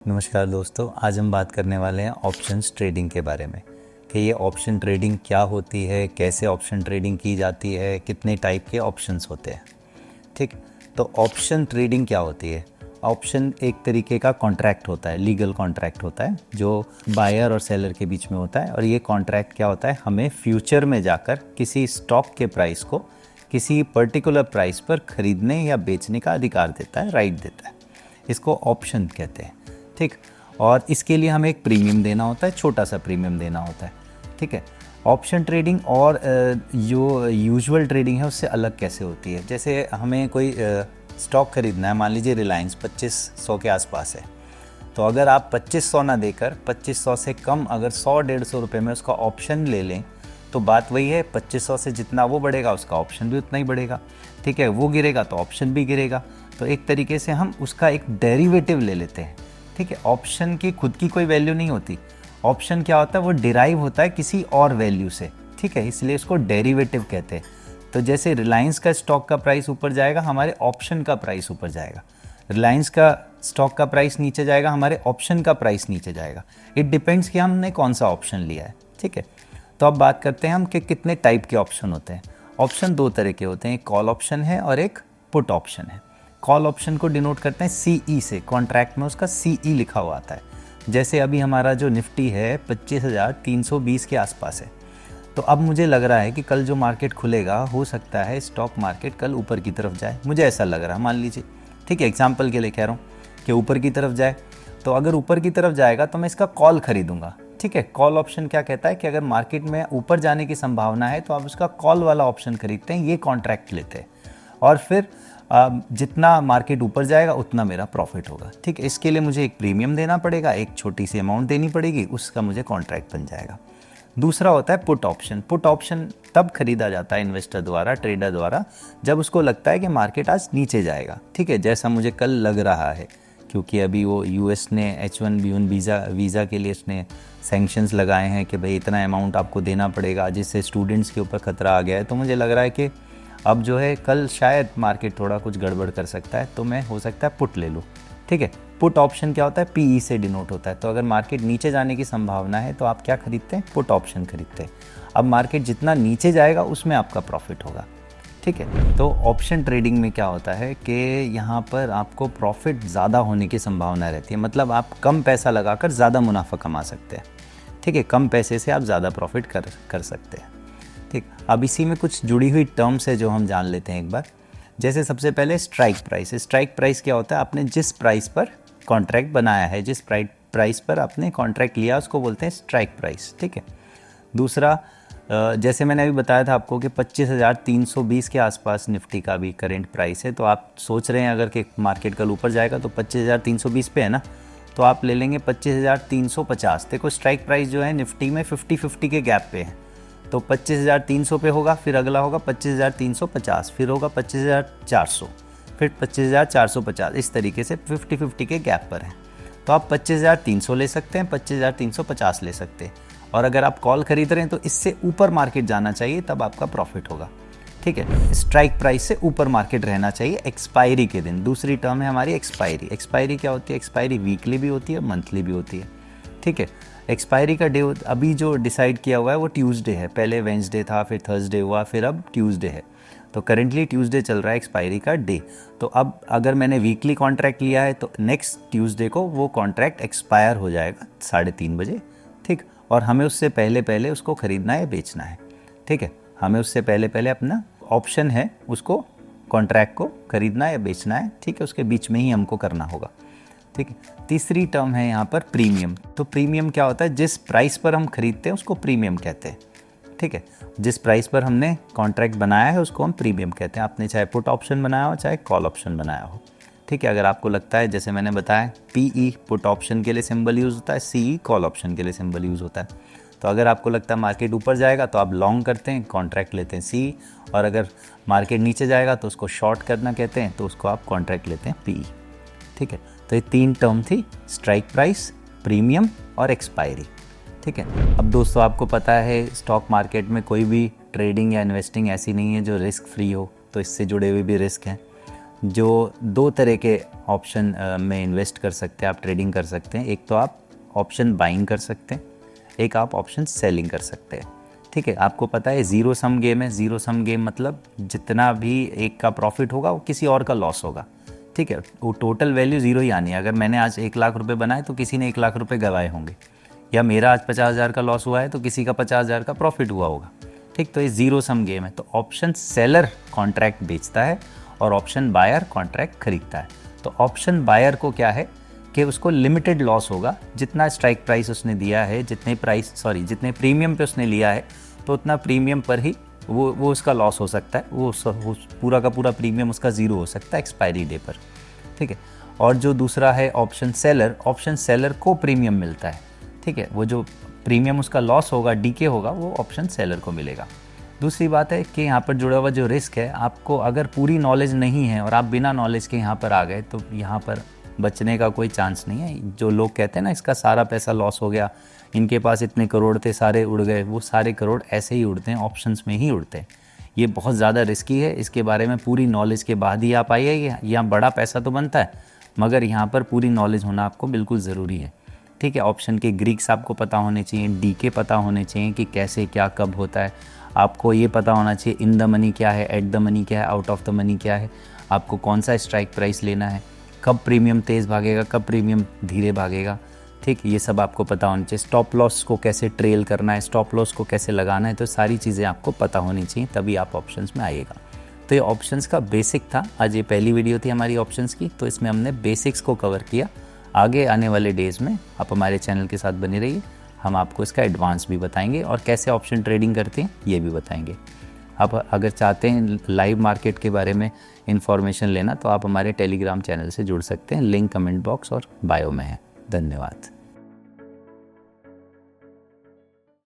नमस्कार दोस्तों, आज हम बात करने वाले हैं ऑप्शंस ट्रेडिंग के बारे में कि ये ऑप्शन ट्रेडिंग क्या होती है, कैसे ऑप्शन ट्रेडिंग की जाती है, कितने टाइप के ऑप्शंस होते हैं। ठीक, तो ऑप्शन ट्रेडिंग क्या होती है? ऑप्शन एक तरीके का कॉन्ट्रैक्ट होता है, लीगल कॉन्ट्रैक्ट होता है जो बायर और सेलर के बीच में होता है। और ये कॉन्ट्रैक्ट क्या होता है, हमें फ्यूचर में जाकर किसी स्टॉक के प्राइस को किसी पर्टिकुलर प्राइस पर खरीदने या बेचने का अधिकार देता है, राइट देता है। इसको ऑप्शन कहते हैं। ठीक, और इसके लिए हमें एक प्रीमियम देना होता है, छोटा सा प्रीमियम देना होता है। ठीक है, ऑप्शन ट्रेडिंग और जो यूजुअल ट्रेडिंग है उससे अलग कैसे होती है? जैसे हमें कोई स्टॉक खरीदना है, मान लीजिए रिलायंस 2500 के आसपास है, तो अगर आप 2500 ना देकर 2500 से कम अगर 100-150 रुपये में उसका ऑप्शन ले लें तो बात वही है, 2500 से जितना वो बढ़ेगा उसका ऑप्शन भी उतना ही बढ़ेगा। ठीक है, वो गिरेगा तो ऑप्शन भी गिरेगा। तो एक तरीके से हम उसका एक डेरिवेटिव ले लेते हैं। ठीक है, ऑप्शन की खुद की कोई वैल्यू नहीं होती। ऑप्शन क्या होता है, वो डिराइव होता है किसी और वैल्यू से। ठीक है, इसलिए इसको डेरिवेटिव कहते हैं। तो जैसे रिलायंस का स्टॉक का प्राइस ऊपर जाएगा, हमारे ऑप्शन का प्राइस ऊपर जाएगा। रिलायंस का स्टॉक का प्राइस नीचे जाएगा, हमारे ऑप्शन का प्राइस नीचे जाएगा। इट डिपेंड्स कि हमने कौन सा ऑप्शन लिया है। ठीक है, तो अब बात करते हैं हम कि कितने टाइप के ऑप्शन होते हैं। ऑप्शन दो तरह के होते हैं, एक कॉल ऑप्शन है और एक पुट ऑप्शन है। कॉल ऑप्शन को डिनोट करते हैं CE से, कॉन्ट्रैक्ट में उसका CE लिखा हुआ आता है। जैसे अभी हमारा जो निफ्टी है 25,320 के आसपास है, तो अब मुझे लग रहा है कि कल जो मार्केट खुलेगा, हो सकता है स्टॉक मार्केट कल ऊपर की तरफ जाए, मुझे ऐसा लग रहा है, मान लीजिए। ठीक है, एग्जाम्पल के लिए कह रहा हूँ कि ऊपर की तरफ जाए, तो अगर ऊपर की तरफ जाएगा तो मैं इसका कॉल खरीदूंगा। ठीक है, कॉल ऑप्शन क्या कहता है कि अगर मार्केट में ऊपर जाने की संभावना है तो आप उसका कॉल वाला ऑप्शन खरीदते हैं, ये कॉन्ट्रैक्ट लेते हैं और फिर जितना मार्केट ऊपर जाएगा उतना मेरा प्रॉफिट होगा। ठीक है, इसके लिए मुझे एक प्रीमियम देना पड़ेगा, एक छोटी सी अमाउंट देनी पड़ेगी, उसका मुझे कॉन्ट्रैक्ट बन जाएगा। दूसरा होता है पुट ऑप्शन। पुट ऑप्शन तब खरीदा जाता है इन्वेस्टर द्वारा, ट्रेडर द्वारा, जब उसको लगता है कि मार्केट आज नीचे जाएगा। ठीक है, जैसा मुझे कल लग रहा है, क्योंकि अभी वो US ने H1B1 वीज़ा के लिए इसने सैंक्शंस लगाए हैं कि भाई इतना अमाउंट आपको देना पड़ेगा, जिससे स्टूडेंट्स के ऊपर खतरा आ गया है। तो मुझे लग रहा है कि अब जो है कल शायद मार्केट थोड़ा कुछ गड़बड़ कर सकता है, तो मैं हो सकता है पुट ले लूँ। ठीक है, पुट ऑप्शन क्या होता है, PE से डिनोट होता है। तो अगर मार्केट नीचे जाने की संभावना है तो आप क्या खरीदते हैं, पुट ऑप्शन खरीदते हैं। अब मार्केट जितना नीचे जाएगा उसमें आपका प्रॉफिट होगा। ठीक है, तो ऑप्शन ट्रेडिंग में क्या होता है कि यहाँ पर आपको प्रॉफिट ज़्यादा होने की संभावना रहती है, मतलब आप कम पैसा लगाकर ज़्यादा मुनाफा कमा सकते हैं। ठीक है, कम पैसे से आप ज़्यादा प्रॉफिट कर सकते हैं। ठीक, अब इसी में कुछ जुड़ी हुई टर्म्स है जो हम जान लेते हैं एक बार। जैसे सबसे पहले स्ट्राइक प्राइस। स्ट्राइक प्राइस क्या होता है, आपने जिस प्राइस पर कॉन्ट्रैक्ट बनाया है, जिस प्राइस पर आपने कॉन्ट्रैक्ट लिया, उसको बोलते हैं स्ट्राइक प्राइस। ठीक है, दूसरा जैसे मैंने अभी बताया था आपको कि 25,320 के आसपास निफ्टी का भी करेंट प्राइस है। तो आप सोच रहे हैं अगर कि मार्केट कल ऊपर जाएगा तो 25,320 पे है ना, तो आप ले लेंगे 25,350। देखो स्ट्राइक प्राइस जो है निफ्टी में 50-50 के गैप पे है, तो 25,300 पे होगा, फिर अगला होगा 25,350, फिर होगा 25,400, फिर 25,450, इस तरीके से 50-50 के गैप पर है। तो आप 25,300 ले सकते हैं, 25,350 ले सकते हैं। और अगर आप कॉल खरीद रहे हैं तो इससे ऊपर मार्केट जाना चाहिए, तब आपका प्रॉफिट होगा। ठीक है, स्ट्राइक प्राइस से ऊपर मार्केट रहना चाहिए एक्सपायरी के दिन। दूसरी टर्म है हमारी एक्सपायरी। एक्सपायरी क्या होती है, एक्सपायरी वीकली भी होती है, मंथली भी होती है। ठीक है, एक्सपायरी का डे अभी जो डिसाइड किया हुआ है वो ट्यूसडे है। पहले वेंसडे था, फिर थर्सडे हुआ, फिर अब ट्यूसडे है। तो करेंटली ट्यूसडे चल रहा है एक्सपायरी का डे। तो अब अगर मैंने वीकली कॉन्ट्रैक्ट लिया है तो नेक्स्ट ट्यूसडे को वो कॉन्ट्रैक्ट एक्सपायर हो जाएगा 3:30 बजे। ठीक, और हमें उससे पहले पहले उसको ख़रीदना है, बेचना है। ठीक है, हमें उससे पहले पहले अपना ऑप्शन है उसको, कॉन्ट्रैक्ट को खरीदना है या बेचना है। ठीक है, उसके बीच में ही हमको करना होगा। ठीक है, तीसरी टर्म है यहाँ पर प्रीमियम। तो प्रीमियम क्या होता है, जिस प्राइस पर हम खरीदते हैं उसको प्रीमियम कहते हैं। ठीक है, जिस प्राइस पर हमने कॉन्ट्रैक्ट बनाया है उसको हम प्रीमियम कहते हैं। आपने चाहे पुट ऑप्शन बनाया हो चाहे कॉल ऑप्शन बनाया हो। ठीक है, अगर आपको लगता है, जैसे मैंने बताया, PE पुट ऑप्शन के लिए सिंबल यूज़ होता है, CE कॉल ऑप्शन के लिए सिंबल यूज़ होता है। तो अगर आपको लगता है मार्केट ऊपर जाएगा तो आप लॉन्ग करते हैं, कॉन्ट्रैक्ट लेते हैं CE, और अगर मार्केट नीचे जाएगा तो उसको शॉर्ट करना कहते हैं, तो उसको आप कॉन्ट्रैक्ट लेते हैं PE। ठीक है, तो ये 3 टर्म थी, स्ट्राइक प्राइस, प्रीमियम और एक्सपायरी। ठीक है, अब दोस्तों आपको पता है स्टॉक मार्केट में कोई भी ट्रेडिंग या इन्वेस्टिंग ऐसी नहीं है जो रिस्क फ्री हो, तो इससे जुड़े हुए भी रिस्क हैं। जो दो तरह के ऑप्शन में इन्वेस्ट कर सकते हैं, आप ट्रेडिंग कर सकते हैं। एक तो आप ऑप्शन बाइंग कर सकते हैं, एक आप ऑप्शन सेलिंग कर सकते हैं। ठीक है, आपको पता है ज़ीरो सम गेम है। ज़ीरो सम गेम मतलब जितना भी एक का प्रॉफिट होगा वो किसी और का लॉस होगा। ठीक है, वो टोटल वैल्यू ज़ीरो ही आनी है। अगर मैंने आज 1 लाख रुपए बनाए तो किसी ने 1 लाख रुपए गंवाए होंगे, या मेरा आज 50,000 का लॉस हुआ है तो किसी का 50,000 का प्रॉफिट हुआ होगा। ठीक, तो ये ज़ीरो सम गेम है। तो ऑप्शन सेलर कॉन्ट्रैक्ट बेचता है और ऑप्शन बायर कॉन्ट्रैक्ट खरीदता है। तो ऑप्शन बायर को क्या है कि उसको लिमिटेड लॉस होगा, जितना स्ट्राइक प्राइस उसने दिया है, जितने प्रीमियम पे उसने लिया है, तो उतना प्रीमियम पर ही वो उसका लॉस हो सकता है। वो पूरा का पूरा प्रीमियम उसका ज़ीरो हो सकता है एक्सपायरी डे पर। ठीक है, और जो दूसरा है ऑप्शन सेलर को प्रीमियम मिलता है। ठीक है, वो जो प्रीमियम उसका लॉस होगा, डीके होगा, वो ऑप्शन सेलर को मिलेगा। दूसरी बात है कि यहाँ पर जुड़ा हुआ जो रिस्क है, आपको अगर पूरी नॉलेज नहीं है और आप बिना नॉलेज के यहाँ पर आ गए तो यहाँ पर बचने का कोई चांस नहीं है। जो लोग कहते हैं ना इसका सारा पैसा लॉस हो गया, इनके पास इतने करोड़ थे सारे उड़ गए, वो सारे करोड़ ऐसे ही उड़ते हैं, ऑप्शंस में ही उड़ते हैं। ये बहुत ज़्यादा रिस्की है, इसके बारे में पूरी नॉलेज के बाद ही आप आइए। यहाँ बड़ा पैसा तो बनता है, मगर यहाँ पर पूरी नॉलेज होना आपको बिल्कुल ज़रूरी है। ठीक है, ऑप्शन के ग्रीक्स आपको पता होने चाहिए, डीके पता होने चाहिए कि कैसे क्या कब होता है। आपको ये पता होना चाहिए इन द मनी क्या है, एट द मनी क्या है, आउट ऑफ द मनी क्या है, आपको कौन सा स्ट्राइक प्राइस लेना है, कब प्रीमियम तेज़ भागेगा, कब प्रीमियम धीरे भागेगा। ठीक, ये सब आपको पता होना चाहिए। स्टॉप लॉस को कैसे ट्रेल करना है, स्टॉप लॉस को कैसे लगाना है, तो सारी चीज़ें आपको पता होनी चाहिए, तभी आप ऑप्शंस में आइएगा। तो ये ऑप्शंस का बेसिक था। आज ये पहली वीडियो थी हमारी ऑप्शंस की, तो इसमें हमने बेसिक्स को कवर किया। आगे आने वाले डेज़ में आप हमारे चैनल के साथ बने रहिए, हम आपको इसका एडवांस भी बताएंगे और कैसे ऑप्शन ट्रेडिंग करते हैं ये भी बताएंगे। आप अगर चाहते हैं लाइव मार्केट के बारे में इन्फॉर्मेशन लेना तो आप हमारे टेलीग्राम चैनल से जुड़ सकते हैं, लिंक कमेंट बॉक्स और बायो में है। धन्यवाद।